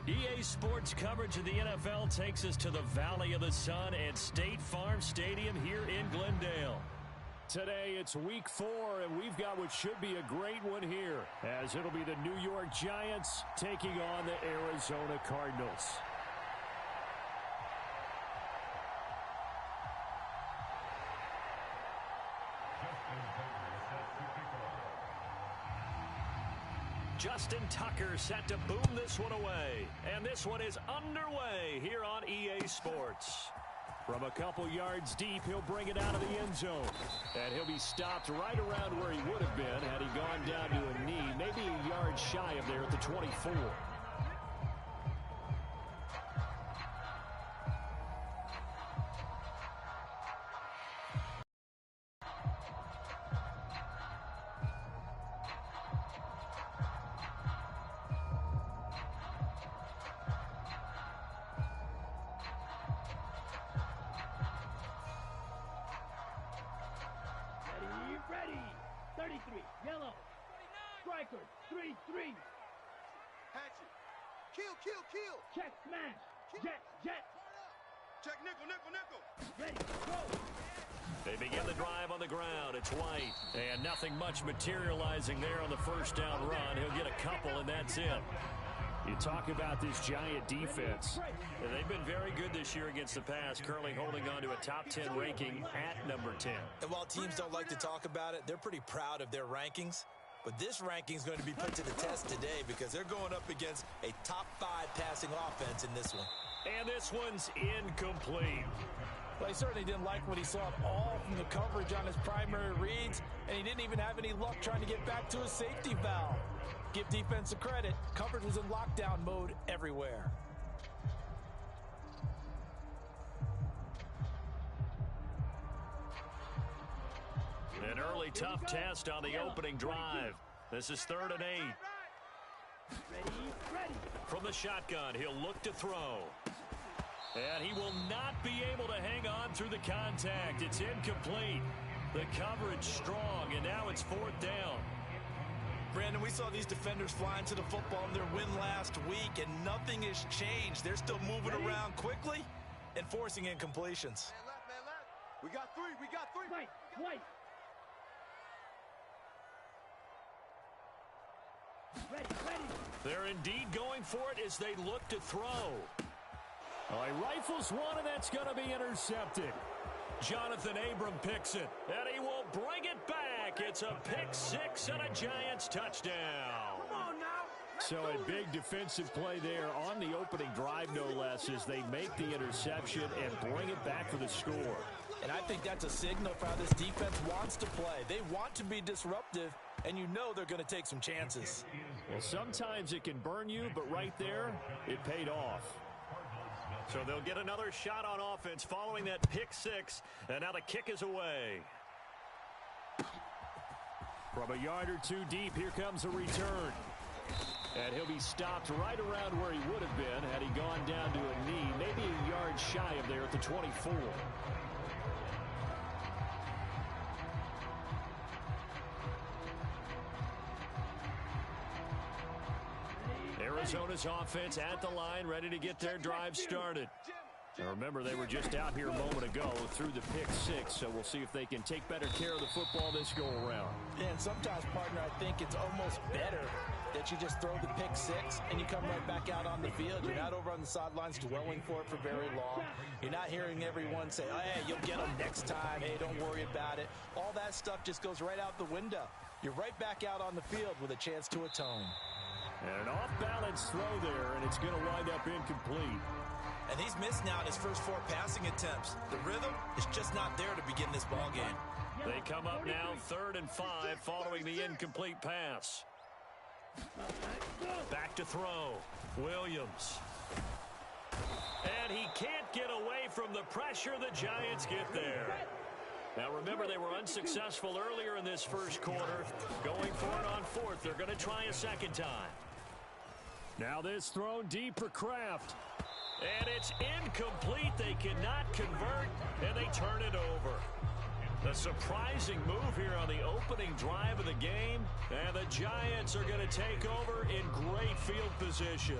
EA Sports coverage of the NFL takes us to the Valley of the Sun at State Farm Stadium here in Glendale. Today it's week 4, and we've got what should be a great one here, as it'll be the New York Giants taking on the Arizona Cardinals. Justin Tucker set to boom this one away. And this one is underway here on EA Sports. From a couple yards deep, he'll bring it out of the end zone. And he'll be stopped right around where he would have been had he gone down to a knee, maybe a yard shy of there at the 24. Ready, 33, yellow, striker, 3-3. Hatchet, kill. Check, smash, jet. Check, nickel. Ready, go. They begin the drive on the ground. It's White. And nothing much materializing there on the first down run. He'll get a couple, and that's it. You talk about this Giant defense. They've been very good this year against the pass, currently holding on to a top 10 ranking at number 10. And while teams don't like to talk about it, they're pretty proud of their rankings. But this ranking is going to be put to the test today because they're going up against a top 5 passing offense in this one. And this one's incomplete. Well, he certainly didn't like what he saw at all from the coverage on his primary reads, and he didn't even have any luck trying to get back to his safety valve. Give defense a credit. Coverage was in lockdown mode everywhere. An early tough test on the opening drive. This is 3rd and 8. Ready. From the shotgun, he'll look to throw. And he will not be able to hang on through the contact. It's incomplete. The coverage strong, and now it's 4th down. Brandon, we saw these defenders flying to the football in their win last week, and nothing has changed. They're still moving around quickly and forcing incompletions. Man left. We got three. White. Ready. They're indeed going for it as they look to throw. Oh, he rifles one, and that's going to be intercepted. Jonathan Abram picks it, and he will bring it back. It's a pick 6 and a Giants touchdown. Come on now. So a big defensive play there on the opening drive, no less, as they make the interception and bring it back for the score. And I think that's a signal for how this defense wants to play. They want to be disruptive, and you know they're going to take some chances. Well, sometimes it can burn you, but right there, it paid off. So they'll get another shot on offense following that pick 6, and now the kick is away. From a yard or 2 deep, here comes a return. And he'll be stopped right around where he would have been had he gone down to a knee, maybe a yard shy of there at the 24. Arizona's offense at the line, ready to get their drive started. Now remember, they were just out here a moment ago through the pick 6, so we'll see if they can take better care of the football this go-around. And sometimes, partner, I think it's almost better that you just throw the pick 6 and you come right back out on the field. You're not over on the sidelines dwelling for it for very long. You're not hearing everyone say, oh, hey, you'll get them next time. Hey, don't worry about it. All that stuff just goes right out the window. You're right back out on the field with a chance to atone. And an off-balance throw there, and it's going to wind up incomplete. And he's missed now in his first 4 passing attempts. The rhythm is just not there to begin this ball game. They come up now 3rd and 5 following the incomplete pass. Back to throw. Williams. And he can't get away from the pressure. The Giants get there. Now remember, they were unsuccessful earlier in this first quarter. Going for it on 4th. They're going to try a second time. Now this thrown deep for Kraft. And it's incomplete. They cannot convert, and they turn it over. A surprising move here on the opening drive of the game, and the Giants are going to take over in great field position.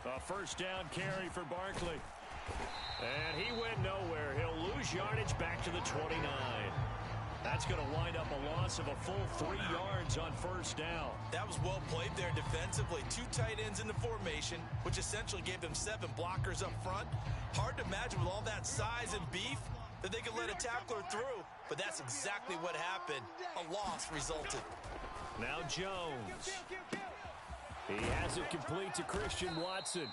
A first down carry for Barkley. And he went nowhere. He'll lose yardage back to the 29. That's going to wind up a loss of a full 3 yards on first down. That was well played there defensively. 2 tight ends in the formation, which essentially gave them 7 blockers up front. Hard to imagine with all that size and beef that they could let a tackler through, but that's exactly what happened. A loss resulted. Now Jones. He has it complete to Christian Watson.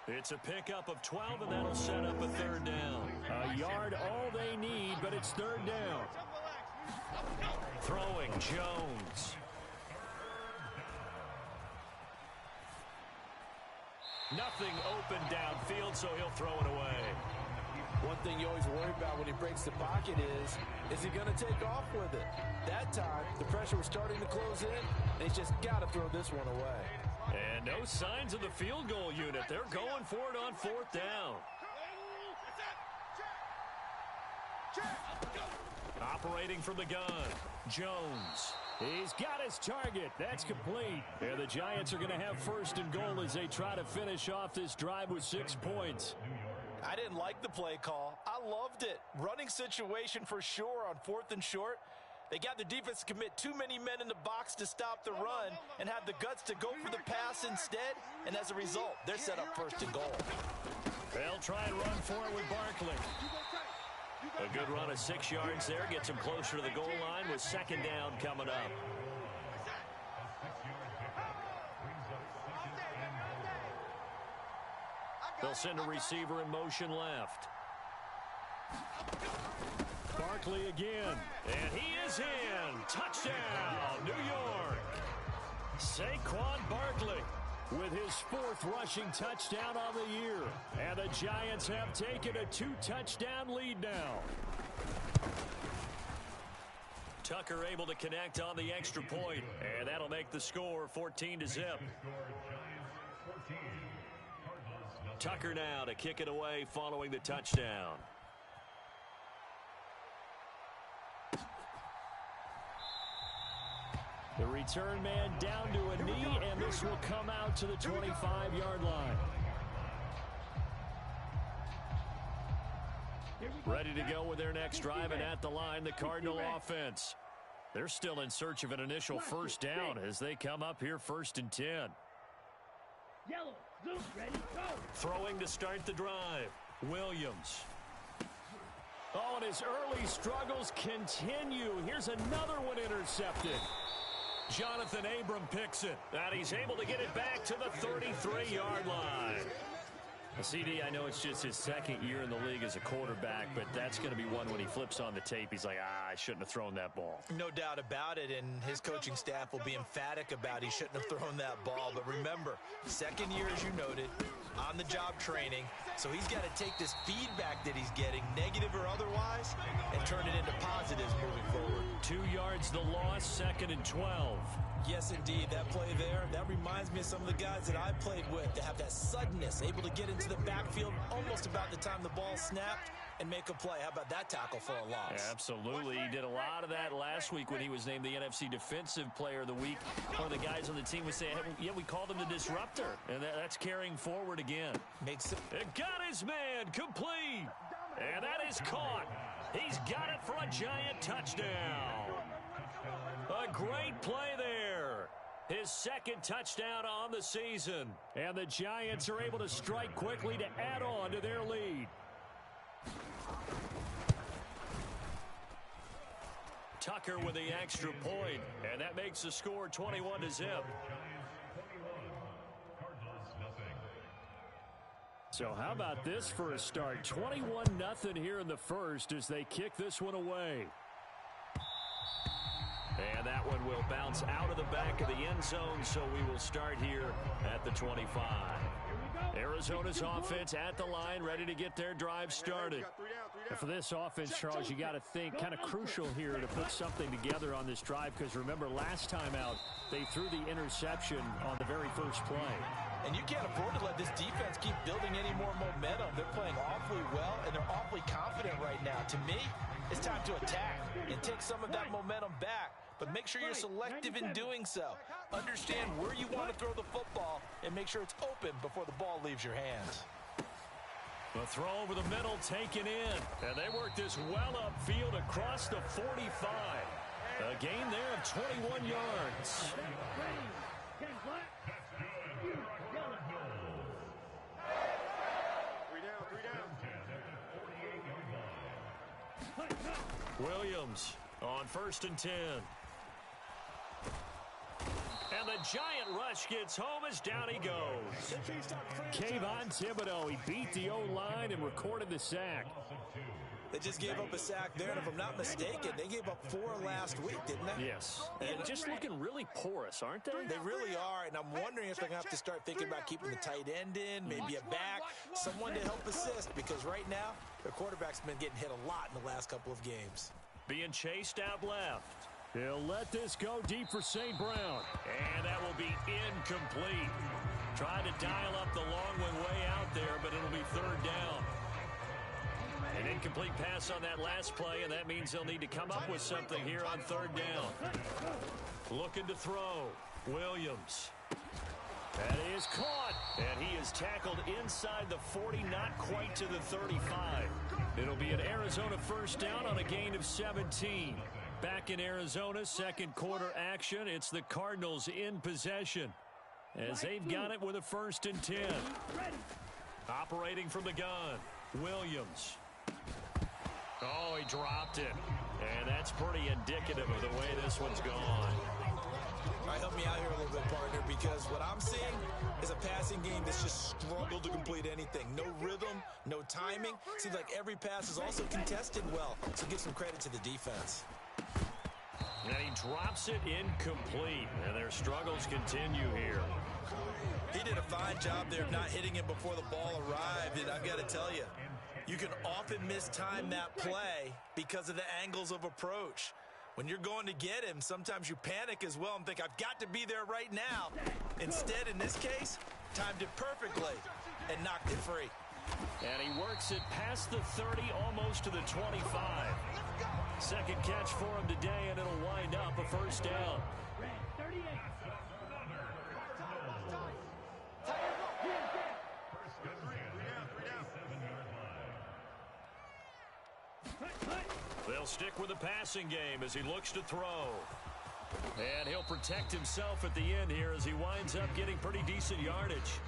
It's a pickup of 12, and that'll set up a third down. A yard all they need, but it's third down. Throwing Jones. Nothing open downfield, so he'll throw it away. One thing you always worry about when he breaks the pocket is he going to take off with it? That time, the pressure was starting to close in, and he's just got to throw this one away. And no signs of the field goal unit. They're going for it on fourth down. Operating from the gun, Jones. He's got his target. That's complete. And the Giants are going to have first and goal as they try to finish off this drive with 6 points. I didn't like the play call. I loved it. Running situation for sure on 4th and short. They got the defense to commit too many men in the box to stop the run and have the guts to go for the pass instead. And as a result, they're set up first and goal. They'll try and run for it with Barkley. A good run of 6 yards there gets him closer to the goal line with second down coming up. They'll send a receiver in motion left. Barkley again, and he is in. Touchdown, New York. Saquon Barkley with his 4th rushing touchdown on the year. And the Giants have taken a 2-touchdown lead now. Tucker able to connect on the extra point, and that'll make the score 14-0. Tucker now to kick it away following the touchdown. The return man down to a knee, and this will come out to the 25-yard line. Ready to go with their next drive, and at the line, the Cardinal offense. They're still in search of an initial first down as they come up here 1st and 10. Yellow, zoom, ready, go. Throwing to start the drive, Williams. Oh, and his early struggles continue. Here's another one intercepted. Jonathan Abram picks it, and he's able to get it back to the 33-yard line. CD, I know it's just his 2nd year in the league as a quarterback, but that's going to be one when he flips on the tape. He's like, I shouldn't have thrown that ball. No doubt about it, and his coaching staff will be emphatic about he shouldn't have thrown that ball. But remember, 2nd year, as you noted, on-the-job training, so he's got to take this feedback that he's getting, negative or otherwise, and turn it into positives moving forward. 2 yards the loss, 2nd and 12. Yes, indeed. That play there, that reminds me of some of the guys that I played with that have that suddenness, able to get into the backfield almost about the time the ball snapped and make a play. How about that tackle for a loss? Yeah, absolutely. He did a lot of that last week when he was named the NFC Defensive Player of the Week. One of the guys on the team was saying, hey, yeah, we called him the disruptor, and that's carrying forward again. Makes it. It got his man complete, and that is caught. He's got it for a Giant touchdown. A great play there. His 2nd touchdown on the season. And the Giants are able to strike quickly to add on to their lead. Tucker with the extra point, and that makes the score 21-0. So how about this for a start? 21-0 here in the first as they kick this one away. And that one will bounce out of the back of the end zone, so we will start here at the 25. Arizona's offense at the line, ready to get their drive started. And for this offense, Charles, you got to think kind of crucial here to put something together on this drive, because remember, last time out, they threw the interception on the very first play. And you can't afford to let this defense keep building any more momentum. They're playing awfully well, and they're awfully confident right now. To me, it's time to attack and take some of that momentum back but make sure you're selective in doing so. Understand where you want to throw the football and make sure it's open before the ball leaves your hands. The throw over the middle taken in. And they work this well upfield across the 45. A gain there of 21 yards. Williams on 1st and 10. And the giant rush gets home as down he goes. Kayvon Thibodeau, he beat the O-line and recorded the sack. They just gave up a sack there, and if I'm not mistaken, they gave up 4 last week, didn't they? Yes. And just looking really porous, aren't they? They really are, and I'm wondering if they're going to have to start thinking about keeping the tight end in, maybe a back, someone to help assist, because right now, their quarterback's been getting hit a lot in the last couple of games. Being chased out left. He'll let this go deep for St. Brown. And that will be incomplete. Tried to dial up the long one way out there, but it'll be 3rd down. An incomplete pass on that last play, and that means they'll need to come up with something here on 3rd down. Looking to throw. Williams. That is caught. And he is tackled inside the 40, not quite to the 35. It'll be an Arizona 1st down on a gain of 17. Back in Arizona, 2nd quarter action. It's the Cardinals in possession as they've got it with a 1st and 10. Operating from the gun, Williams. Oh, he dropped it. And that's pretty indicative of the way this one's gone. All right, help me out here a little bit, partner, because what I'm seeing is a passing game that's just struggled to complete anything. No rhythm, no timing. Seems like every pass is also contested well, so give some credit to the defense. And he drops it incomplete, and their struggles continue here. He did a fine job there of not hitting him before the ball arrived, and I've got to tell you, you can often mistime that play because of the angles of approach. When you're going to get him, sometimes you panic as well and think, I've got to be there right now. Instead, in this case, timed it perfectly and knocked it free. And he works it past the 30, almost to the 25. Second catch for him today, and it'll wind up a 1st down. They'll stick with the passing game as he looks to throw. And he'll protect himself at the end here as he winds up getting pretty decent yardage.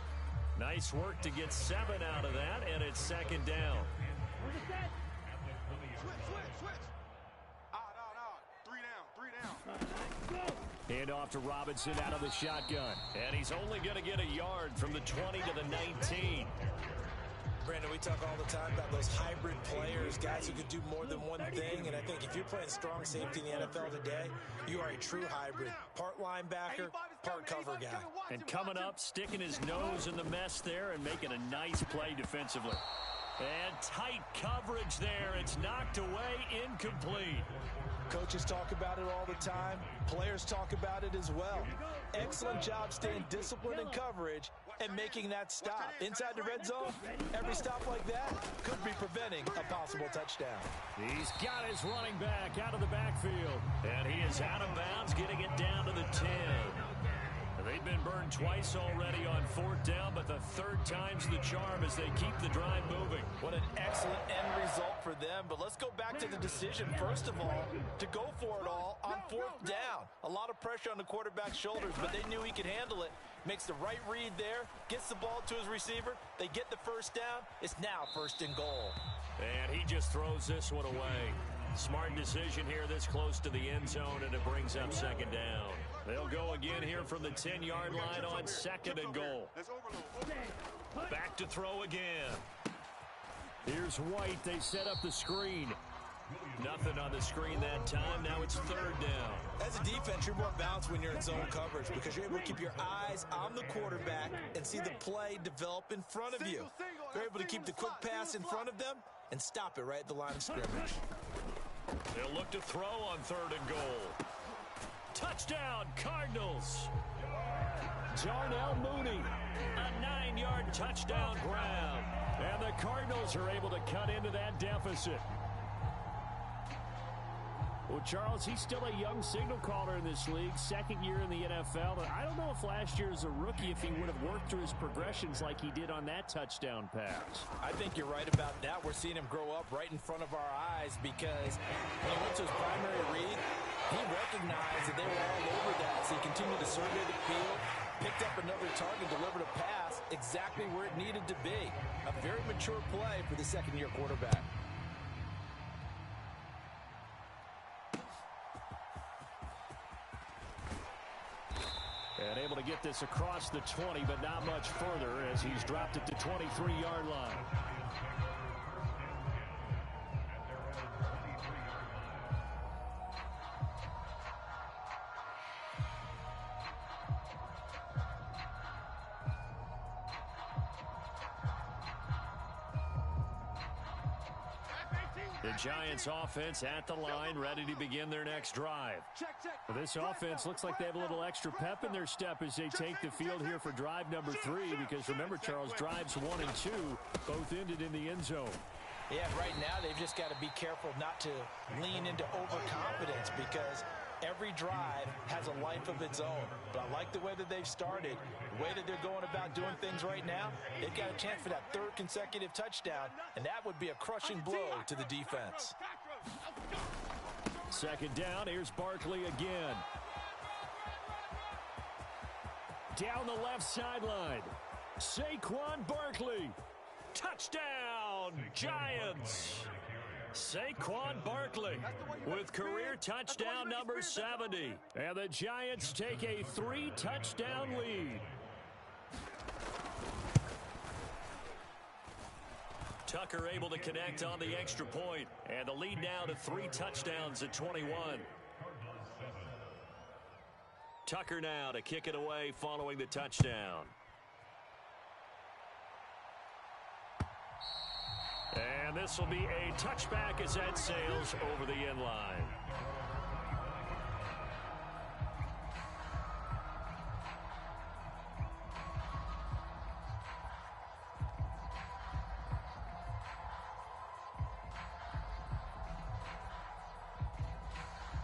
Nice work to get 7 out of that, and it's 2nd down. Switch. Three down. Hand off to Robinson out of the shotgun. And he's only going to get a yard from the 20 to the 19. Brandon, we talk all the time about those hybrid players, guys who can do more than one thing, and I think if you're playing strong safety in the NFL today, you are a true hybrid. Part linebacker, part cover guy. And coming up, sticking his nose in the mess there and making a nice play defensively. And tight coverage there. It's knocked away, incomplete. Coaches talk about it all the time. Players talk about it as well. Excellent job staying disciplined in coverage and making that stop. Inside the red zone, every stop like that could be preventing a possible touchdown. He's got his running back out of the backfield. And he is out of bounds, getting it down to the 10. They've been burned twice already on 4th down, but the 3rd time's the charm as they keep the drive moving. What an excellent end result for them. But let's go back to the decision, first of all, to go for it all on 4th down. A lot of pressure on the quarterback's shoulders, but they knew he could handle it. Makes the right read there, gets the ball to his receiver. They get the 1st down. It's now 1st and goal. And he just throws this one away. Smart decision here this close to the end zone, and it brings up 2nd down. They'll go again here from the 10-yard line on 2nd and goal. Back to throw again. Here's White. They set up the screen. Nothing on the screen that time. Now it's 3rd down. As a defense, you're more balanced when you're in zone coverage because you're able to keep your eyes on the quarterback and see the play develop in front of you. You're able to keep the quick pass in front of them and stop it right at the line of scrimmage. They'll look to throw on 3rd and goal. Touchdown, Cardinals. Darnell Mooney, a 9-yard touchdown grab. And the Cardinals are able to cut into that deficit. Well, Charles, he's still a young signal caller in this league, second year in the NFL. And I don't know if last year as a rookie, if he would have worked through his progressions like he did on that touchdown pass. I think you're right about that. We're seeing him grow up right in front of our eyes because when he went to his primary read, he recognized that they were all over that. So he continued to survey the field, picked up another target, delivered a pass exactly where it needed to be. A very mature play for the second-year quarterback. And able to get this across the 20, but not much further as he's dropped it to 23-yard line. The Giants offense at the line, ready to begin their next drive. This offense looks like they have a little extra pep in their step as they take the field here for drive number 3, because remember, Charles, drives 1 and 2 both ended in the end zone. Yeah, right now they've just got to be careful not to lean into overconfidence because every drive has a life of its own. But I like the way that they've started, the way that they're going about doing things right now. They've got a chance for that 3rd consecutive touchdown, and that would be a crushing blow to the defense. Second down, here's Barkley again. Down the left sideline, Saquon Barkley. Touchdown, Giants! Saquon Barkley with career touchdown number 70. And the Giants take a 3-touchdown lead. Tucker able to connect on the extra point. And the lead now to 3 touchdowns at 21. Tucker now to kick it away following the touchdown. And this will be a touchback as that sails over the end line.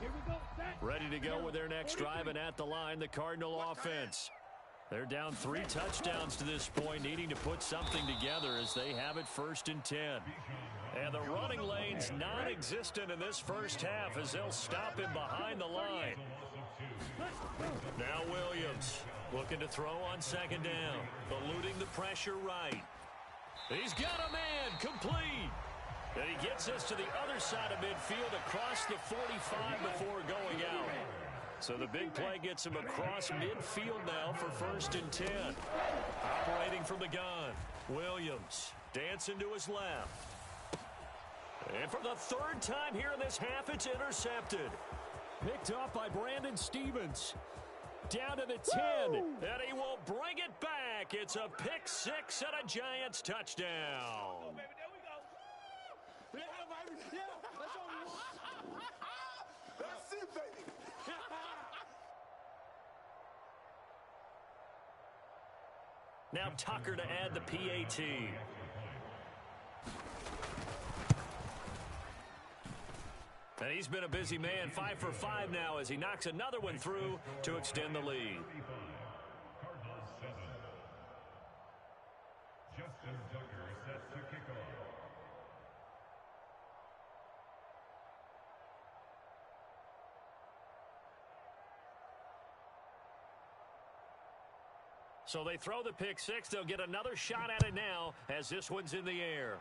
Here we go. Ready to go with their next drive, and at the line, the Cardinal offense. They're down 3 touchdowns to this point, needing to put something together as they have it 1st and 10. And the running lane's non-existent in this first half as they'll stop him behind the line. Now Williams looking to throw on second down, eluding the pressure right. He's got a man, complete. And he gets us to the other side of midfield across the 45 before going out. So the big play gets him across midfield now for 1st and 10. Operating from the gun, Williams dancing to his left. And for the 3rd time here in this half, it's intercepted. Picked up by Brandon Stevens. Down to the 10, and he will bring it back. It's a pick 6 and a Giants touchdown. That's it, baby. Now Tucker to add the PAT. And he's been a busy man, 5 for 5 now as he knocks another one through to extend the lead. Justin Tucker set to kick off. So they throw the pick 6. They'll get another shot at it now as this one's in the air.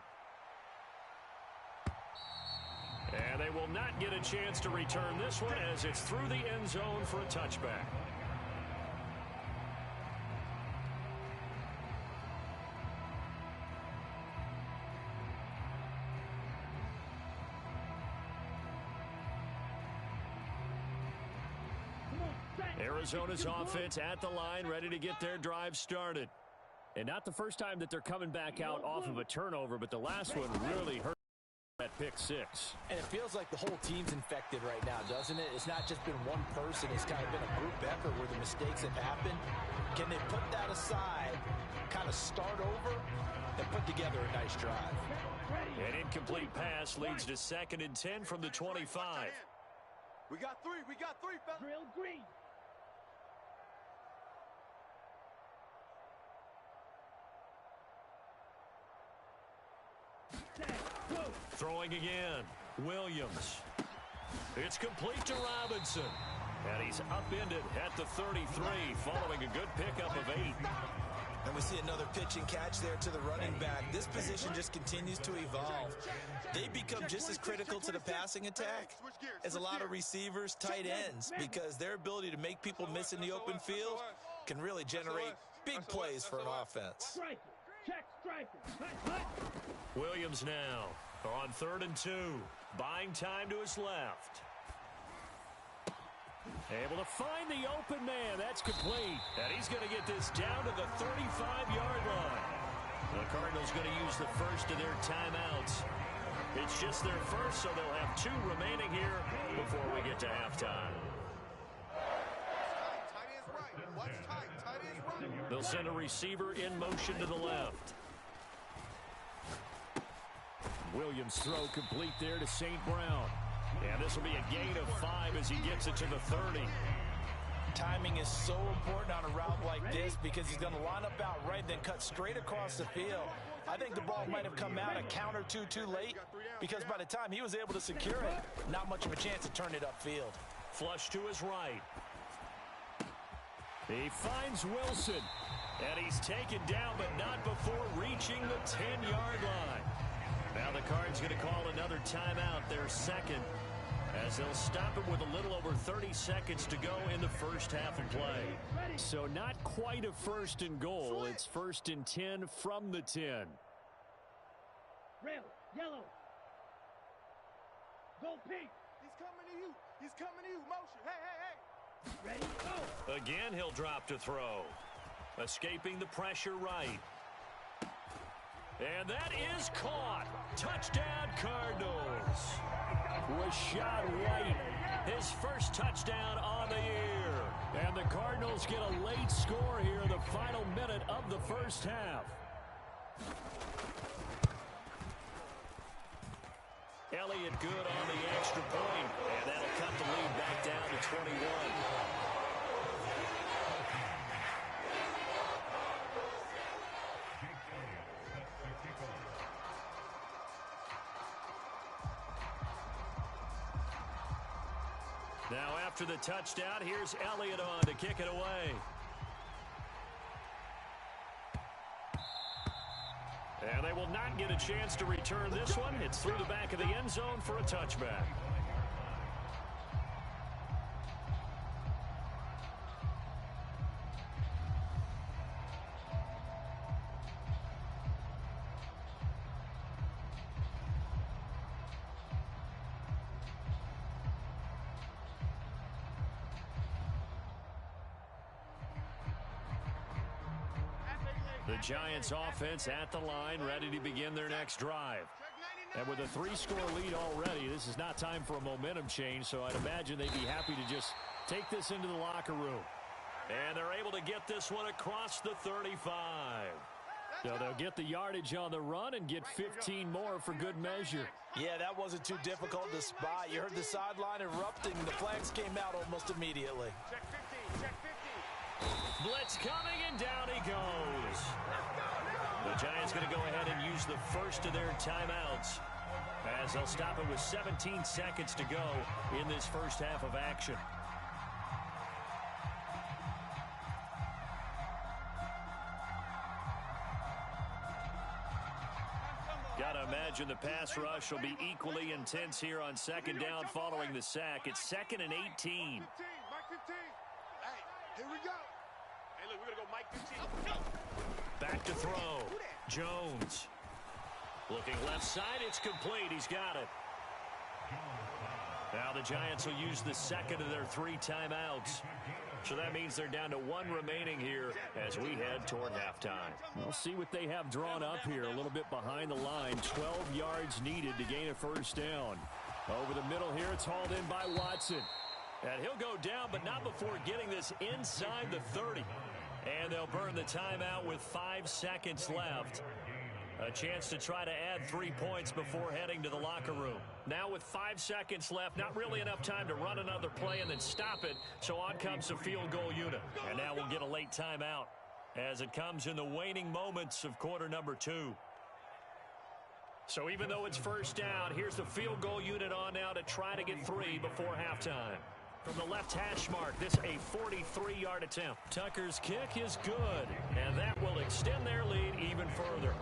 And they will not get a chance to return this one as it's through the end zone for a touchback. Arizona's offense at the line, ready to get their drive started. And not the first time that they're coming back out off of a turnover, but the last one really hurt that pick 6. And it feels like the whole team's infected right now, doesn't it? It's not just been one person. It's kind of been a group effort where the mistakes have happened. Can they put that aside, kind of start over, and put together a nice drive? An incomplete pass leads to 2nd and 10 from the 25. We got three, fella. Drill green. Set, go. Throwing again. Williams. It's complete to Robinson. And he's upended at the 33 following a good pickup of 8. And we see another pitch and catch there to the running back. This position just continues to evolve. They become just as critical to the passing attack as a lot of receivers, tight ends, because their ability to make people miss in the open field can really generate big plays for an offense. Striker. Check striker. Hut, hut. Williams now on 3rd and 2. Buying time to his left. Able to find the open man. That's complete. And he's going to get this down to the 35-yard line. The Cardinals going to use the first of their timeouts. It's just their first, so they'll have 2 remaining here before we get to halftime. Tight end's right. Watch tight. Tight end's right. They'll send a receiver in motion to the left. Williams' throw complete there to St. Brown. And this will be a gain of 5 as he gets it to the 30. Timing is so important on a route like this because he's going to line up out right, then cut straight across the field. I think the ball might have come out a count or two too late because by the time he was able to secure it, not much of a chance to turn it upfield. Flush to his right. He finds Wilson. And he's taken down, but not before reaching the 10-yard line. Now the Cards going to call another timeout, their second, as they'll stop him with a little over 30 seconds to go in the first half of play. So not quite a 1st and goal. It's 1st and 10 from the 10. Red, yellow. Go pink. He's coming to you. He's coming to you. Motion. Hey. Ready, go. Again, he'll drop to throw. Escaping the pressure right. And that is caught. Touchdown, Cardinals. Rashad White, his first touchdown on the year. And the Cardinals get a late score here in the final minute of the first half. Elliott good on the extra point, and that'll cut the lead back down to 21. Now after the touchdown, here's Elliott on to kick it away. And they will not get a chance to return this one. It's through the back of the end zone for a touchback. The Giants offense at the line, ready to begin their next drive. And with a 3-score lead already, this is not time for a momentum change, so I'd imagine they'd be happy to just take this into the locker room. And they're able to get this one across the 35. So they'll get the yardage on the run and get 15 more for good measure. Yeah, that wasn't too difficult to spot. You heard the sideline erupting. The flags came out almost immediately. Check 15. Check 15. Blitz coming, and down he goes. The Giants going to go ahead and use the first of their timeouts as they'll stop it with 17 seconds to go in this first half of action. Gotta imagine the pass rush will be equally intense here on second down following the sack. It's 2nd and 18. Mike 15. Hey, here we go. Hey, look, we're going to go Mike 15. Back to throw. Jones. Looking left side, it's complete. He's got it. Now the Giants will use the second of their 3 timeouts. So that means they're down to 1 remaining here as we head toward halftime. We'll see what they have drawn up here. A little bit behind the line. 12 yards needed to gain a first down. Over the middle here, it's hauled in by Watson. And he'll go down, but not before getting this inside the 30. And they'll burn the timeout with 5 seconds left. A chance to try to add 3 points before heading to the locker room. Now with 5 seconds left, not really enough time to run another play and then stop it. So on comes the field goal unit. And now we'll get a late timeout as it comes in the waning moments of quarter number 2. So even though it's first down, here's the field goal unit on now to try to get 3 before halftime. From the left hash mark, this a 43-yard attempt. Tucker's kick is good, and that will extend their lead even further.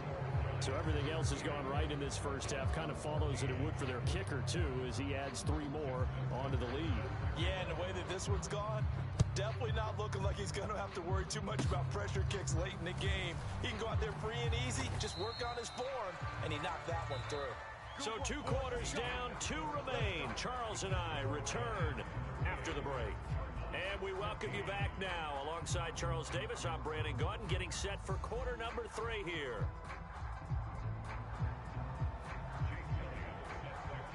So everything else has gone right in this first half. Kind of follows that it would for their kicker, too, as he adds 3 more onto the lead. Yeah, and the way that this one's gone, definitely not looking like he's going to have to worry too much about pressure kicks late in the game. He can go out there free and easy, just work on his form, and he knocked that one through. So 2 quarters down, 2 remain. Charles and I return after the break. And we welcome you back now. Alongside Charles Davis, I'm Brandon Gaudin, getting set for quarter number 3 here.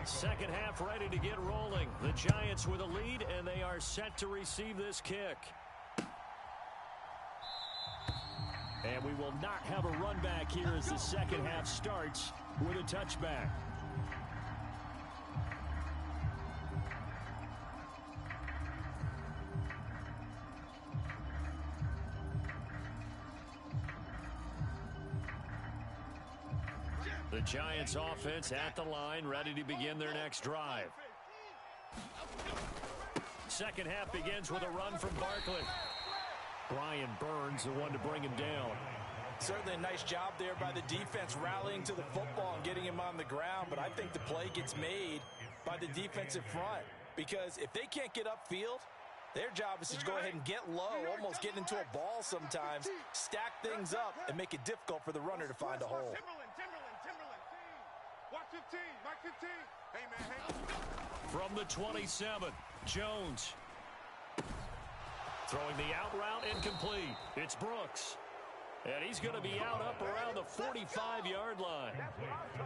Second half ready to get rolling. The Giants with a lead, and they are set to receive this kick. And we will not have a run back here as the second half starts with a touchback. The Giants offense at the line, ready to begin their next drive. Second half begins with a run from Barkley. Brian Burns, the one to bring him down. Certainly a nice job there by the defense rallying to the football and getting him on the ground, but I think the play gets made by the defensive front, because if they can't get upfield, their job is to go ahead and get low, almost get into a ball sometimes, stack things up, and make it difficult for the runner to find a hole. Watch 15, Mike 15. Hey, man, hey. From the 27, Jones. Throwing the out route incomplete. It's Brooks. And he's going to be out up around the 45-yard line.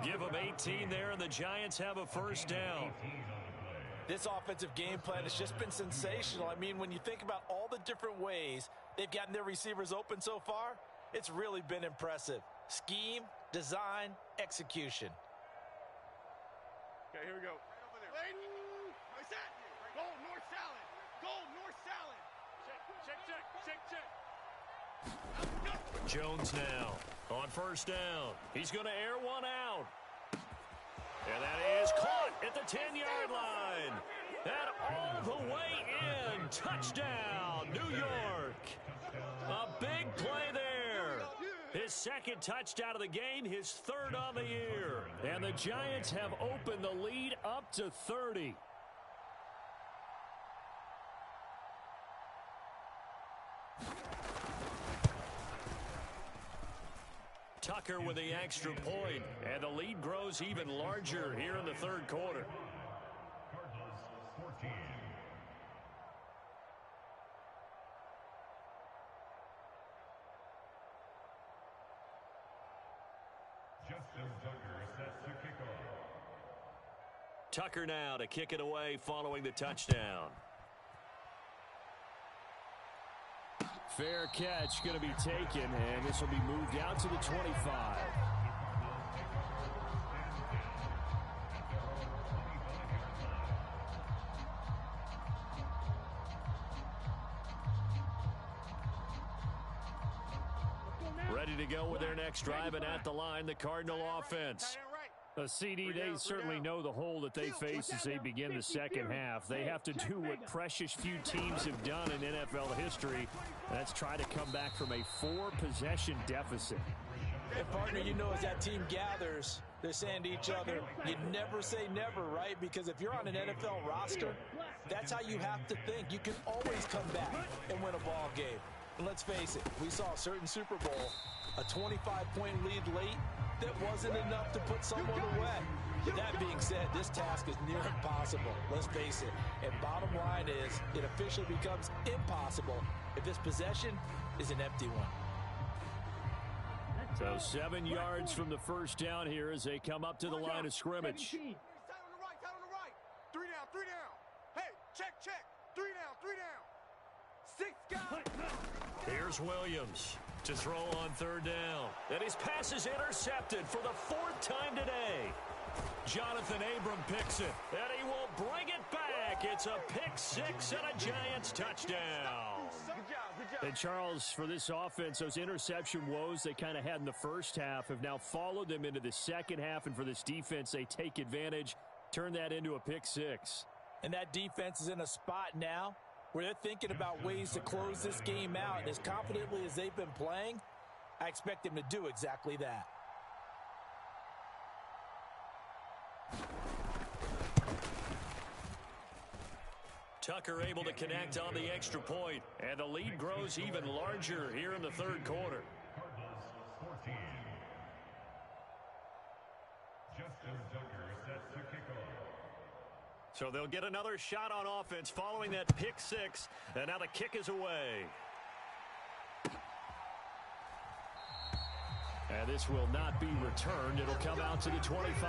Give him 18 there, and the Giants have a first down. This offensive game plan has just been sensational. I mean, when you think about all the different ways they've gotten their receivers open so far, it's really been impressive. Scheme, design, execution. Okay, here we go. Right over there. What's that? Gold, north salad. Gold, north salad. Check. Jones now on first down. He's going to air one out. And that is caught at the 10-yard line. And all the way in. Touchdown, New York. A big play there. His second touchdown of the game, his third on the year. And the Giants have opened the lead up to 30. Tucker with the extra point, and the lead grows even larger here in the third quarter. Cardinals 14. Justin Tucker sets to kick off. Tucker now to kick it away following the touchdown. Fair catch going to be taken, and this will be moved out to the 25. Ready to go with their next drive, and at the line, the Cardinal offense. A CD, they certainly know the hole that they face as they begin the second half. They have to do what precious few teams have done in NFL history. That's try to come back from a 4-possession deficit. And partner, you know, as that team gathers, they're saying to each other, you never say never, right? Because if you're on an NFL roster, that's how you have to think. You can always come back and win a ball game. And let's face it, we saw a certain Super Bowl, a 25-point lead late, that wasn't enough to put someone away. But that being said, this task is near impossible. Let's face it. And bottom line is, it officially becomes impossible if this possession is an empty one. So 7 yards from the first down here as they come up to the line of scrimmage. Tight on the right. 3 down. Hey, check. 3 down. 6 guys. Here's Williams. to throw on third down. And his pass is intercepted for the fourth time today. Jonathan Abram picks it, and he will bring it back. It's a pick six and a Giants touchdown. And Charles, for this offense, those interception woes they kind of had in the first half have now followed them into the second half. And for this defense, they take advantage, turn that into a pick six. And that defense is in a spot now where they're thinking about ways to close this game out. And as confidently as they've been playing, I expect them to do exactly that. Tucker able to connect on the extra point, and the lead grows even larger here in the third quarter. Cardinals 14. Justin Tucker sets to kick off. So they'll get another shot on offense following that pick six, and now the kick is away. And this will not be returned. It'll come out to the 25.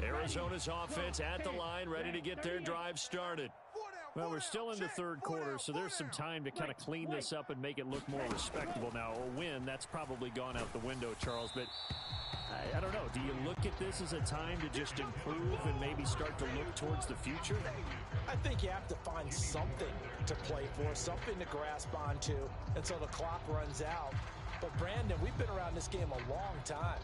Arizona's offense at the line, ready to get their drive started. Well, we're still in the third quarter, so there's some time to kind of clean this up and make it look more respectable now. A win, that's probably gone out the window, Charles. But I don't know. Do you look at this as a time to just improve and maybe start to look towards the future? I think you have to find something to play for, something to grasp onto until the clock runs out. But, Brandon, we've been around this game a long time.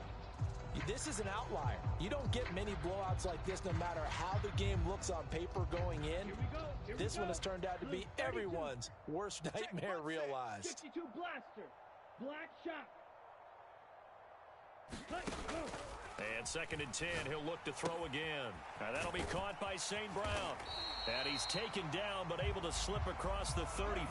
This is an outlier. You don't get many blowouts like this no matter how the game looks on paper going in. This one has turned out to be everyone's worst nightmare realized. 52 blaster. Black shot. Let's go. And 2nd and 10, he'll look to throw again. Now that'll be caught by St. Brown. And he's taken down but able to slip across the 35.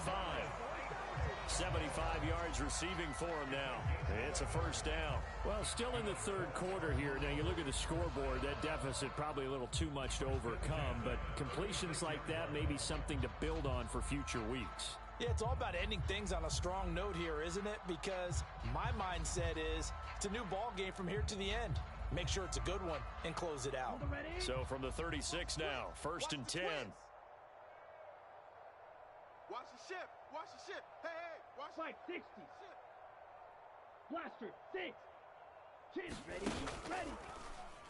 75 yards receiving for him now. It's a first down. Well, still in the third quarter here. Now, you look at the scoreboard, that deficit probably a little too much to overcome, but completions like that may be something to build on for future weeks. Yeah, it's all about ending things on a strong note here, isn't it? Because my mindset is it's a new ball game from here to the end. Make sure it's a good one and close it out. So from the 36 now, 1st and 10. Watch the ship. Watch the ship. Hey, watch Fight 60. Blaster 6. Chin ready. Ready.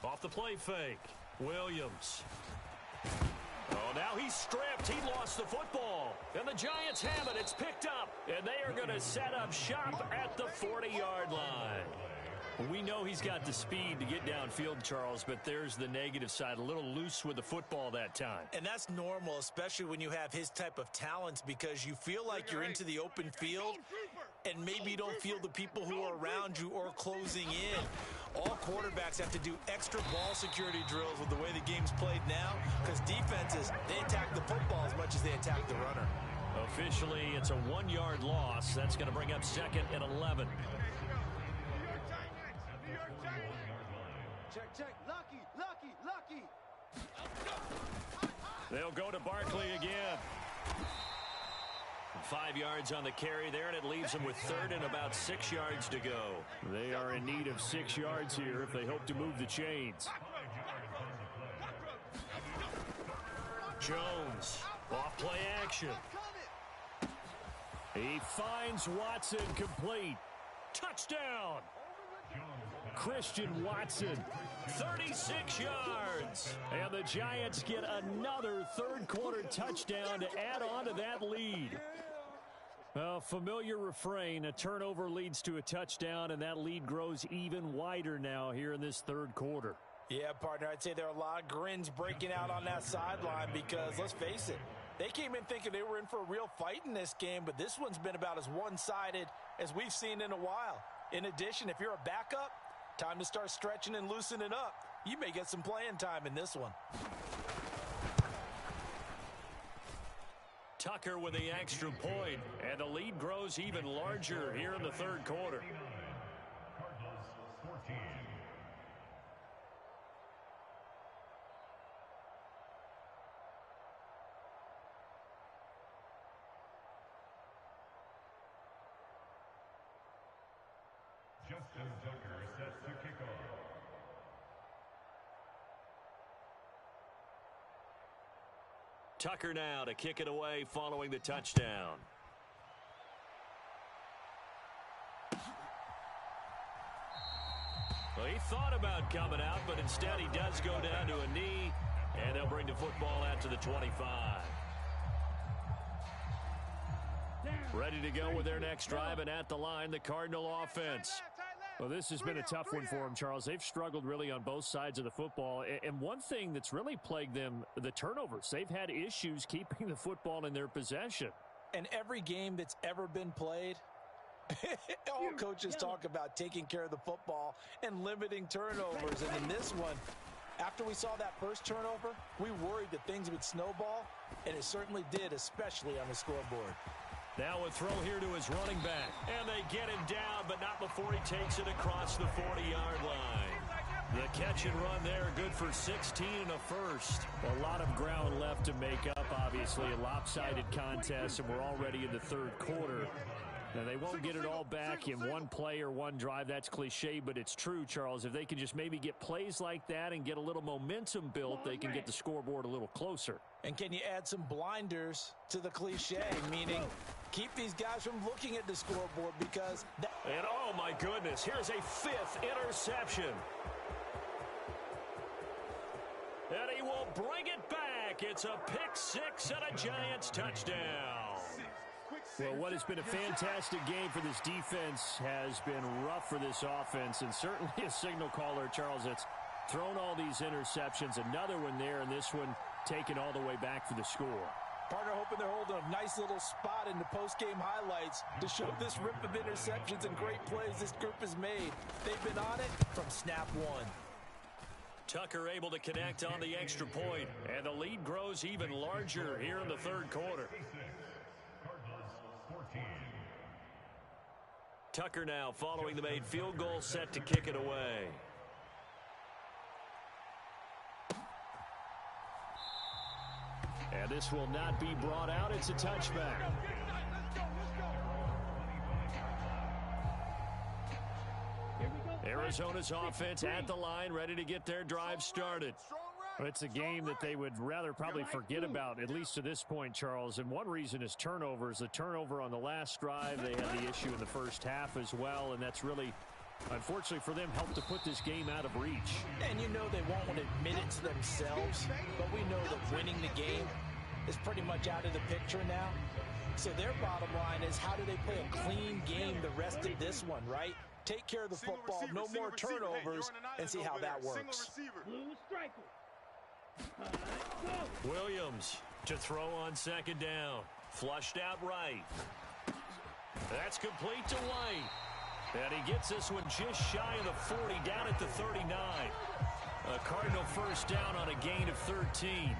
Off the play fake. Williams. Oh, now he's stripped. He lost the football. And the Giants have it. It's picked up. And they are going to set up shop at the 40-yard line. We know he's got the speed to get downfield, Charles, but there's the negative side. A little loose with the football that time. And that's normal, especially when you have his type of talents, because you feel like you're into the open field and maybe you don't feel the people who are around you or closing in. All quarterbacks have to do extra ball security drills with the way the game's played now, because defenses, they attack the football as much as they attack the runner. Officially, it's a 1-yard loss. That's going to bring up 2nd and 11. Check. Lucky. They'll go to Barkley again. 5 yards on the carry there, and it leaves them with 3rd and about 6 yards to go. They are in need of 6 yards here if they hope to move the chains. Jones, off play action. He finds Watson complete. Touchdown! Christian Watson. 36 yards. And the Giants get another third-quarter touchdown to add on to that lead. A familiar refrain, a turnover leads to a touchdown, and that lead grows even wider now here in this third quarter. Yeah, partner, I'd say there are a lot of grins breaking out on that sideline because, let's face it, they came in thinking they were in for a real fight in this game, but this one's been about as one-sided as we've seen in a while. In addition, if you're a backup, time to start stretching and loosening up. You may get some playing time in this one. Tucker with the extra point, and the lead grows even larger here in the third quarter. Cardinals 14. Justin Tucker sets the kickoff. Tucker now to kick it away following the touchdown. Well, he thought about coming out, but instead he does go down to a knee, and they'll bring the football out to the 25. Ready to go with their next drive, and at the line, the Cardinal offense. Well, this has been a tough one for them, Charles. They've struggled really on both sides of the football. And one thing that's really plagued them, the turnovers. They've had issues keeping the football in their possession. And every game that's ever been played, all coaches talk about taking care of the football and limiting turnovers. And in this one, after we saw that first turnover, we worried that things would snowball, and it certainly did, especially on the scoreboard. Now a throw here to his running back. And they get him down, but not before he takes it across the 40-yard line. The catch and run there, good for 16 and a first. A lot of ground left to make up, obviously. A lopsided contest, and we're already in the third quarter. Now, they won't get it all back in one play or one drive. That's cliche, but it's true, Charles. If they can just maybe get plays like that and get a little momentum built, they can get the scoreboard a little closer. And can you add some blinders to the cliche, meaning keep these guys from looking at the scoreboard because... And oh, my goodness, here's a fifth interception. And he will bring it back. It's a pick six and a Giants touchdown. Well, what has been a fantastic game for this defense has been rough for this offense, and certainly a signal caller, Charles, that's thrown all these interceptions. Another one there, and this one taken all the way back for the score. Partner hoping they're holding a nice little spot in the post-game highlights to show this rip of interceptions and great plays this group has made. They've been on it from snap one. Tucker able to connect on the extra point, and the lead grows even larger here in the third quarter. Tucker now following the made field goal, set to kick it away. And this will not be brought out. It's a touchback. Arizona's offense at the line, ready to get their drive started. It's a game that they would rather probably forget about, at least to this point, Charles. And one reason is turnovers. The turnover on the last drive, they had the issue in the first half as well, and that's really, unfortunately for them, helped to put this game out of reach. And you know they won't want to admit it to themselves, but we know that winning the game is pretty much out of the picture now. So their bottom line is, how do they play a clean game the rest of this one, right? Take care of the football, no more turnovers, and see how that works. Blue striker. Williams to throw on second down. Flushed out right. That's complete to White. And he gets this one just shy of the 40, down at the 39. A Cardinal first down on a gain of 13.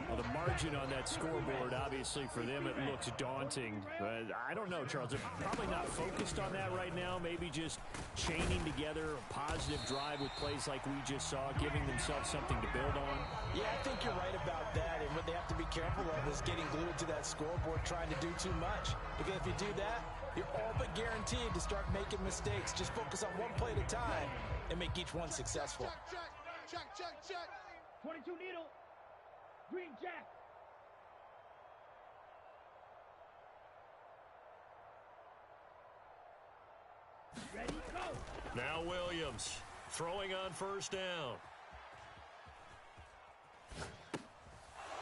Well, the margin on that scoreboard, obviously, for them, it looks daunting. But I don't know, Charles. They're probably not focused on that right now. Maybe just chaining together a positive drive with plays like we just saw, giving themselves something to build on. Yeah, I think you're right about that. And what they have to be careful of is getting glued to that scoreboard trying to do too much. Because if you do that, you're all but guaranteed to start making mistakes. Just focus on one play at a time and make each one successful. Check. 22 needle. Green Jack. Ready, go. Now Williams throwing on first down.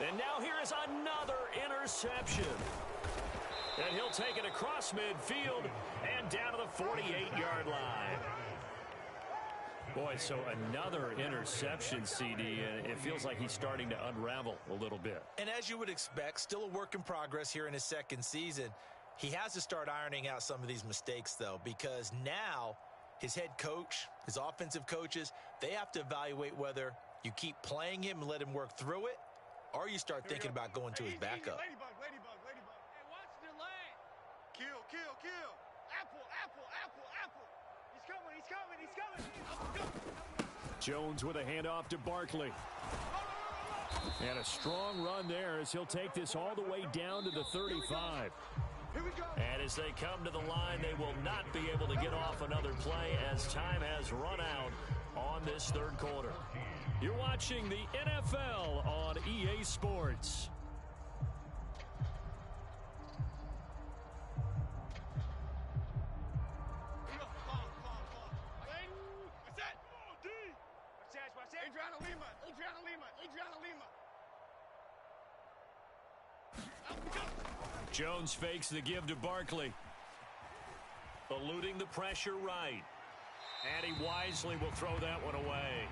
And now here is another interception. And he'll take it across midfield and down to the 48-yard line. Boy, so another interception, CD, and it feels like he's starting to unravel a little bit. And as you would expect, still a work in progress here in his second season. He has to start ironing out some of these mistakes, though, because now his head coach, his offensive coaches, they have to evaluate whether you keep playing him and let him work through it, or you start thinking about going to his backup. Ladybug. Hey, watch the lane. Kill. Apple. He's coming. Jones with a handoff to Barkley. And a strong run there as he'll take this all the way down to the 35. And as they come to the line, they will not be able to get off another play as time has run out on this third quarter. You're watching the NFL on EA Sports. Jones fakes the give to Barkley. Eluding the pressure right. And he wisely will throw that one away.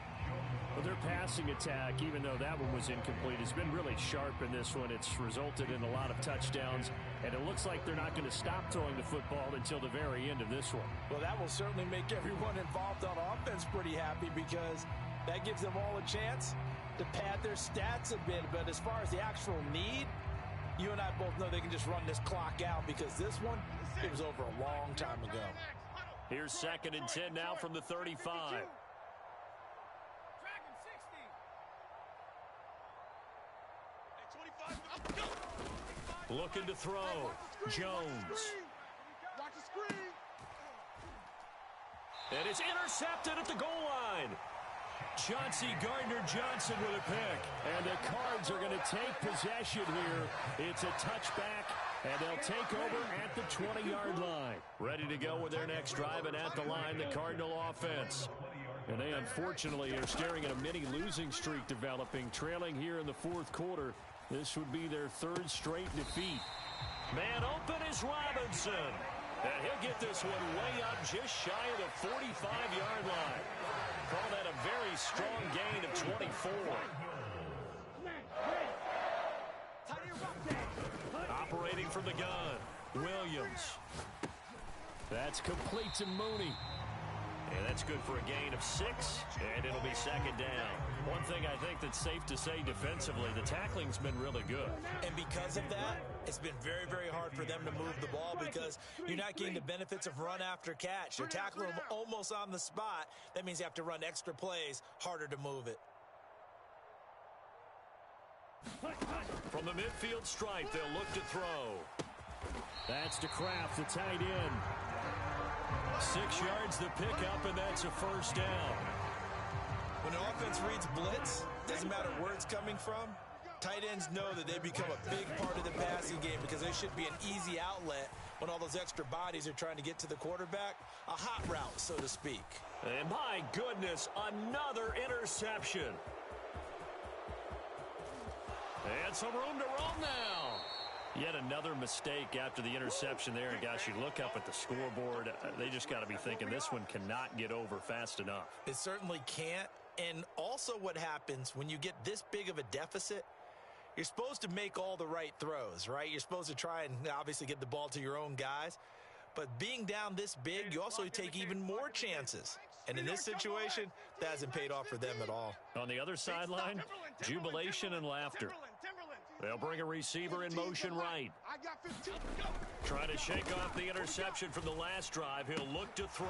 Well, their passing attack, even though that one was incomplete, has been really sharp in this one. It's resulted in a lot of touchdowns, and it looks like they're not going to stop throwing the football until the very end of this one. Well, that will certainly make everyone involved on offense pretty happy because that gives them all a chance to pad their stats a bit. But as far as the actual need, you and I both know they can just run this clock out because this one, it was over a long time ago. Here's 2nd and 10 now from the 35. Looking to throw. Jones. And it's intercepted at the goal line. Chauncey Gardner-Johnson with a pick. And the Cards are going to take possession here. It's a touchback, and they'll take over at the 20-yard line. Ready to go with their next drive, and at the line, the Cardinal offense. And they unfortunately are staring at a mini losing streak developing, trailing here in the fourth quarter. This would be their 3rd straight defeat. Man open is Robinson. And he'll get this one way up just shy of the 45-yard line. Call that a very strong gain of 24. Operating from the gun, Williams. That's complete to Mooney. And that's good for a gain of 6, and it'll be 2nd down. One thing I think that's safe to say defensively, the tackling's been really good. And because of that, it's been very, very hard for them to move the ball because you're not getting the benefits of run after catch. They're tackling them almost on the spot. That means you have to run extra plays, harder to move it. From the midfield stripe, they'll look to throw. That's to Kraft, the tight end. 6 yards the pickup, and that's a 1st down. When an offense reads blitz, doesn't matter where it's coming from, tight ends know that they become a big part of the passing game because they should be an easy outlet when all those extra bodies are trying to get to the quarterback. A hot route, so to speak. And my goodness, another interception. And some room to roam now. Yet another mistake after the interception there. And, gosh, you look up at the scoreboard. They just got to be thinking this one cannot get over fast enough. It certainly can't. And also what happens when you get this big of a deficit, you're supposed to make all the right throws, right? You're supposed to try and obviously get the ball to your own guys. But being down this big, you also take even more chances. And in this situation, that hasn't paid off for them at all. On the other sideline, jubilation and laughter. They'll bring a receiver in motion right. Trying to shake off the interception from the last drive. He'll look to throw.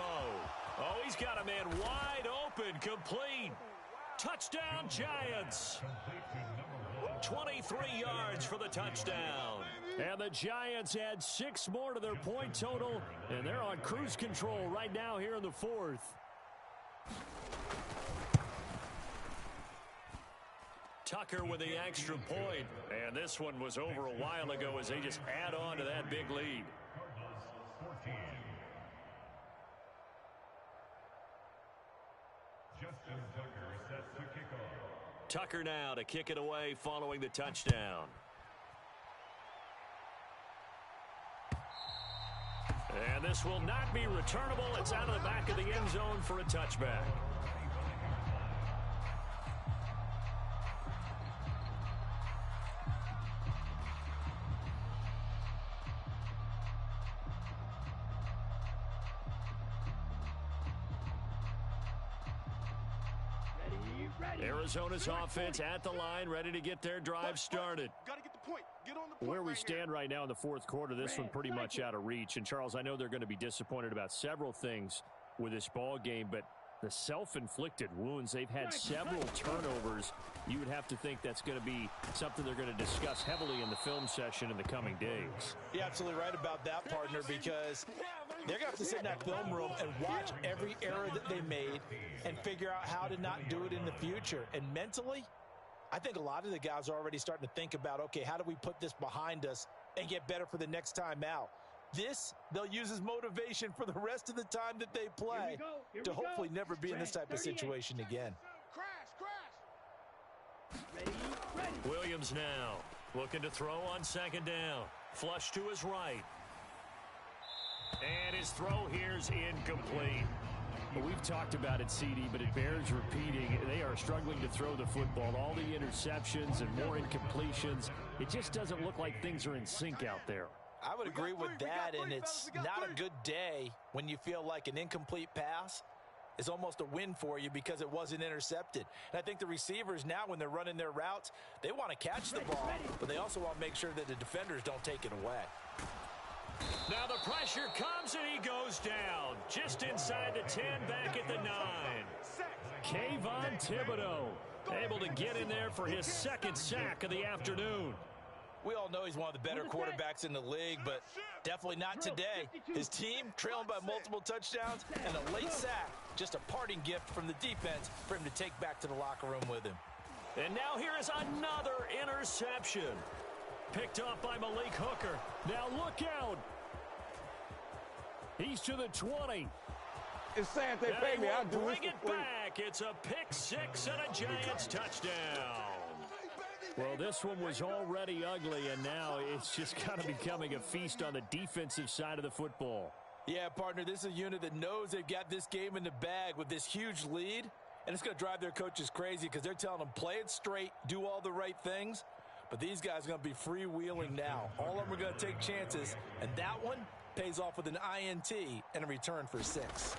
Oh, he's got a man wide open, complete. Touchdown, Giants. 23 yards for the touchdown. And the Giants add 6 more to their point total, and they're on cruise control right now here in the 4th. Tucker with the extra point. And this one was over a while ago as they just add on to that big lead. Tucker now to kick it away following the touchdown. And this will not be returnable. It's out of the back of the end zone for a touchback. Arizona's offense at the line, ready to get their drive started. Where we stand right now in the 4th quarter, this one pretty much out of reach. And, Charles, I know they're going to be disappointed about several things with this ball game, but The self-inflicted wounds, they've had several turnovers. You would have to think that's going to be something they're going to discuss heavily in the film session in the coming days. You're absolutely right about that, partner, because they're going to have to sit in that film room and watch every error that they made and figure out how to not do it in the future. And mentally, I think a lot of the guys are already starting to think about, okay, how do we put this behind us and get better for the next time out? This, they'll use as motivation for the rest of the time that they play to hopefully never be in this type of situation again. Williams now looking to throw on second down. Flush to his right. And his throw here's incomplete. Well, we've talked about it, CD, but it bears repeating. They are struggling to throw the football. All the interceptions and more incompletions. It just doesn't look like things are in sync out there. I would agree with that, and it's not a good day when you feel like an incomplete pass is almost a win for you because it wasn't intercepted. And I think the receivers now, when they're running their routes, they want to catch the ball, but they also want to make sure that the defenders don't take it away. Now the pressure comes and he goes down. Just inside the 10, back at the 9. Kayvon Thibodeau able to get in there for his second sack of the afternoon. We all know he's one of the better quarterbacks in the league, but definitely not today. His team trailing by multiple touchdowns and a late sack. Just a parting gift from the defense for him to take back to the locker room with him. And now here is another interception. Picked up by Malik Hooker. Now look out. He's to the 20. It's sad they pay me. I'll do bring it back. It's a pick six and a Giants touchdown. Well, this one was already ugly, and now it's just kind of becoming a feast on the defensive side of the football. Yeah, partner, this is a unit that knows they've got this game in the bag with this huge lead, and it's going to drive their coaches crazy because they're telling them, play it straight, do all the right things, but these guys are going to be freewheeling now. All of them are going to take chances, and that one pays off with an INT and a return for 6.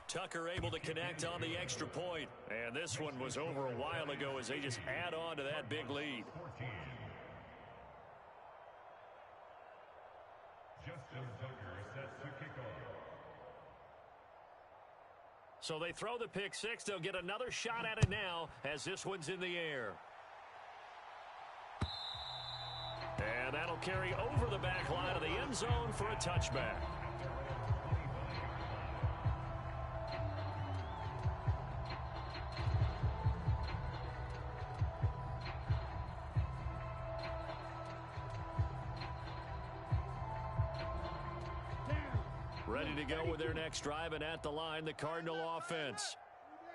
Tucker able to connect on the extra point. And this one was over a while ago as they just add on to that big lead. So they throw the pick six. They'll get another shot at it now as this one's in the air. And that'll carry over the back line of the end zone for a touchback. Ready to go with their next drive, and at the line, the Cardinal offense.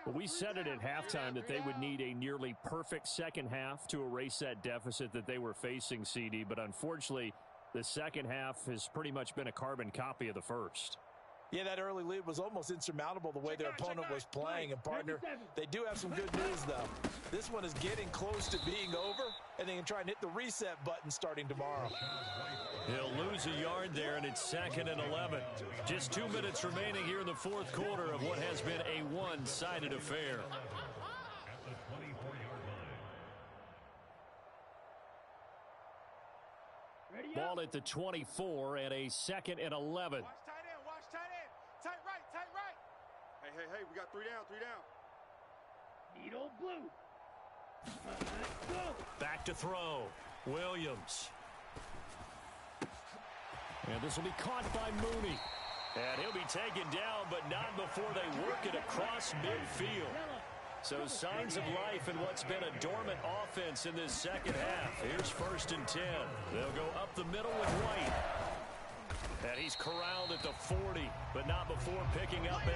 Well, we said it at halftime that they would need a nearly perfect second half to erase that deficit that they were facing, CD, but unfortunately, the second half has pretty much been a carbon copy of the first. Yeah, that early lead was almost insurmountable the way their opponent was playing. And, partner, they do have some good news, though. This one is getting close to being over, and they can try and hit the reset button starting tomorrow. He'll lose a yard there, and it's 2nd and 11. Just 2 minutes remaining here in the fourth quarter of what has been a one-sided affair. Ball at the 24 and a 2nd and 11. Watch tight end, watch tight end. Tight right, tight right. Hey, we got 3 down, 3 down. Needle blue. Go. Back to throw. Williams. And this will be caught by Mooney. And he'll be taken down, but not before they work it across midfield. So signs of life in what's been a dormant offense in this second half. Here's 1st and 10. They'll go up the middle with White. And he's corralled at the 40, but not before picking up 8.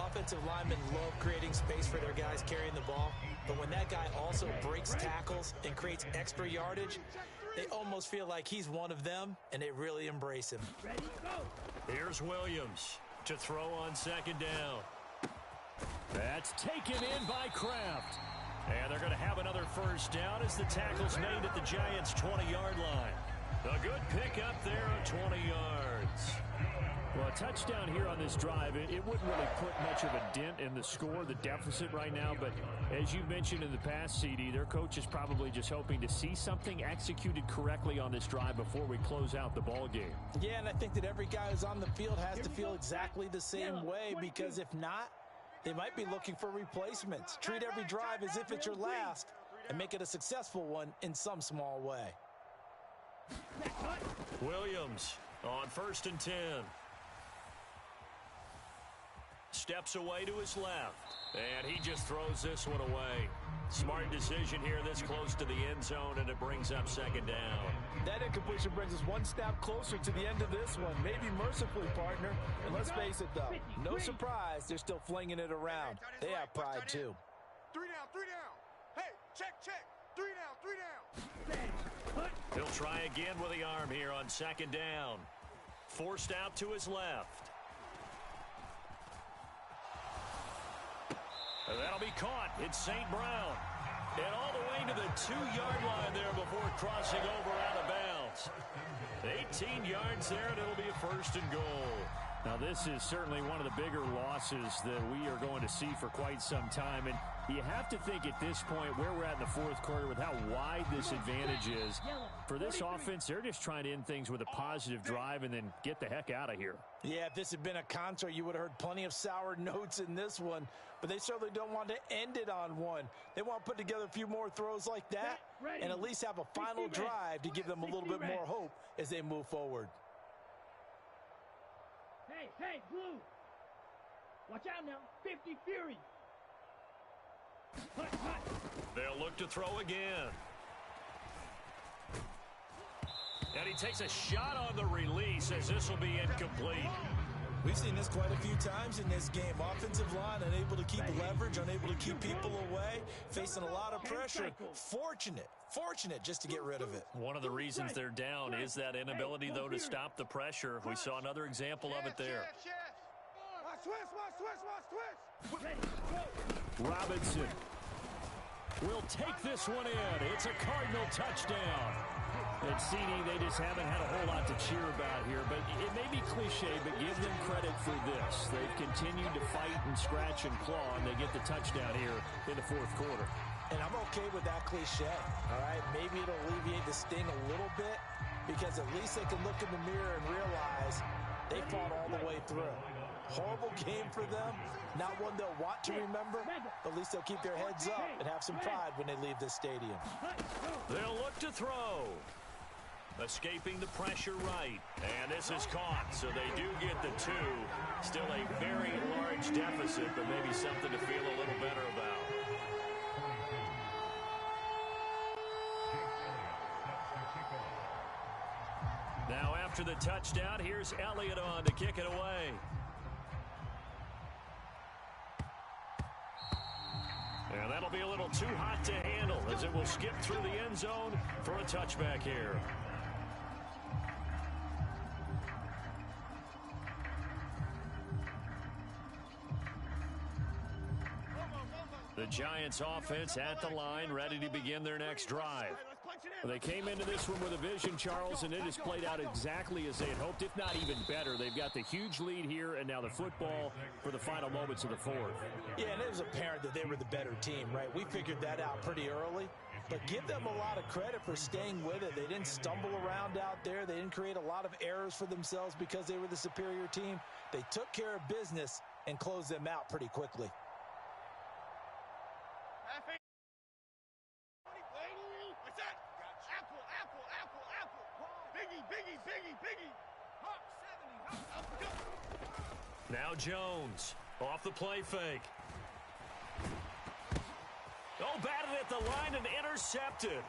Offensive linemen love creating space for their guys carrying the ball, but when that guy also breaks tackles and creates extra yardage, they almost feel like he's one of them, and they really embrace him. Ready, go. Here's Williams to throw on 2nd down. That's taken in by Kraft. And they're going to have another 1st down as the tackle's made at the Giants' 20-yard line. A good pickup there of 20 yards. Well, a touchdown here on this drive, it wouldn't really put much of a dent in the score, the deficit right now. But as you mentioned in the past, CD, their coach is probably just hoping to see something executed correctly on this drive before we close out the ball game. Yeah, and I think that every guy who's on the field has to feel exactly the same way, because if not, they might be looking for replacements. Treat every drive as if it's your last and make it a successful one in some small way. Williams on 1st and 10. Steps away to his left, and he just throws this one away. Smart decision here this close to the end zone, and it brings up 2nd down. That incompletion brings us one step closer to the end of this one, maybe mercifully, partner. And let's face it, though, no surprise, they're still flinging it around. They have pride, too. 3 down, 3 down. Hey, check. 3 down. He'll try again with the arm here on 2nd down. Forced out to his left. And that'll be caught. It's St. Brown. And all the way to the 2-yard line there before crossing over out of bounds. 18 yards there, and it'll be a 1st and goal. Now, this is certainly one of the bigger losses that we are going to see for quite some time. And you have to think at this point where we're at in the 4th quarter with how wide this advantage is. For this offense, they're just trying to end things with a positive drive and then get the heck out of here. Yeah, if this had been a concert, you would have heard plenty of sour notes in this one. But they certainly don't want to end it on one. They want to put together a few more throws like that and at least have a final drive to give them a little bit more hope as they move forward. Hey, Blue. Watch out now. 50 Fury. They'll look to throw again. And he takes a shot on the release as this will be incomplete. We've seen this quite a few times in this game. Offensive line unable to keep leverage, unable to keep people away, facing a lot of pressure. Fortunate just to get rid of it. One of the reasons they're down is that inability, though, to stop the pressure. We saw another example of it there. Robinson will take this one in. It's a Cardinal touchdown. And CD, they just haven't had a whole lot to cheer about here, but it may be cliche, but give them credit for this. They've continued to fight and scratch and claw, and they get the touchdown here in the 4th quarter. And I'm okay with that cliche, all right? Maybe it'll alleviate the sting a little bit, because at least they can look in the mirror and realize they fought all the way through. Horrible game for them, not one they'll want to remember, but at least they'll keep their heads up and have some pride when they leave this stadium. They'll look to throw. Escaping the pressure right. And this is caught, so they do get the 2. Still a very large deficit, but maybe something to feel a little better about. Now after the touchdown, here's Elliott on to kick it away. And that'll be a little too hot to handle as it will skip through the end zone for a touchback here. The Giants offense at the line, ready to begin their next drive. They came into this one with a vision, Charles, and it has played out exactly as they had hoped, if not even better. They've got the huge lead here, and now the football for the final moments of the 4th. Yeah, and it was apparent that they were the better team, right? We figured that out pretty early. But give them a lot of credit for staying with it. They didn't stumble around out there. They didn't create a lot of errors for themselves because they were the superior team. They took care of business and closed them out pretty quickly. Now Jones off the play fake. Oh, batted at the line and intercepted.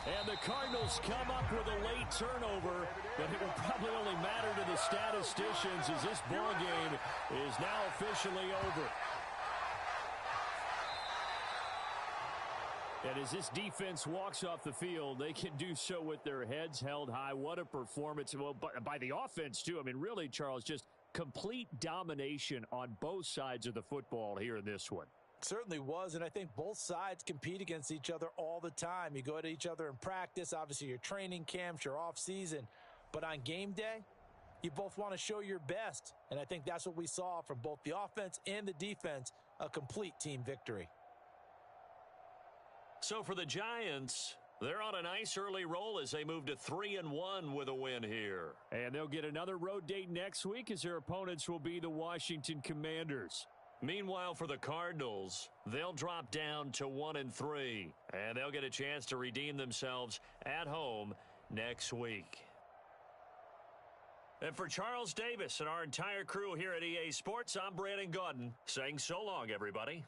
And the Cardinals come up with a late turnover, but it will probably only matter to the statisticians as this ball game is now officially over. And as this defense walks off the field, they can do so with their heads held high. What a performance. Well, by the offense, too. I mean, really, Charles, just complete domination on both sides of the football here in this one. Certainly was, and I think both sides compete against each other all the time. You go at each other in practice, obviously your training camps, your off-season, but on game day, you both want to show your best, and I think that's what we saw from both the offense and the defense, a complete team victory. So for the Giants, they're on a nice early roll as they move to 3-1 with a win here. And they'll get another road date next week as their opponents will be the Washington Commanders. Meanwhile, for the Cardinals, they'll drop down to 1-3, and they'll get a chance to redeem themselves at home next week. And for Charles Davis and our entire crew here at EA Sports, I'm Brandon Gaudin saying so long, everybody.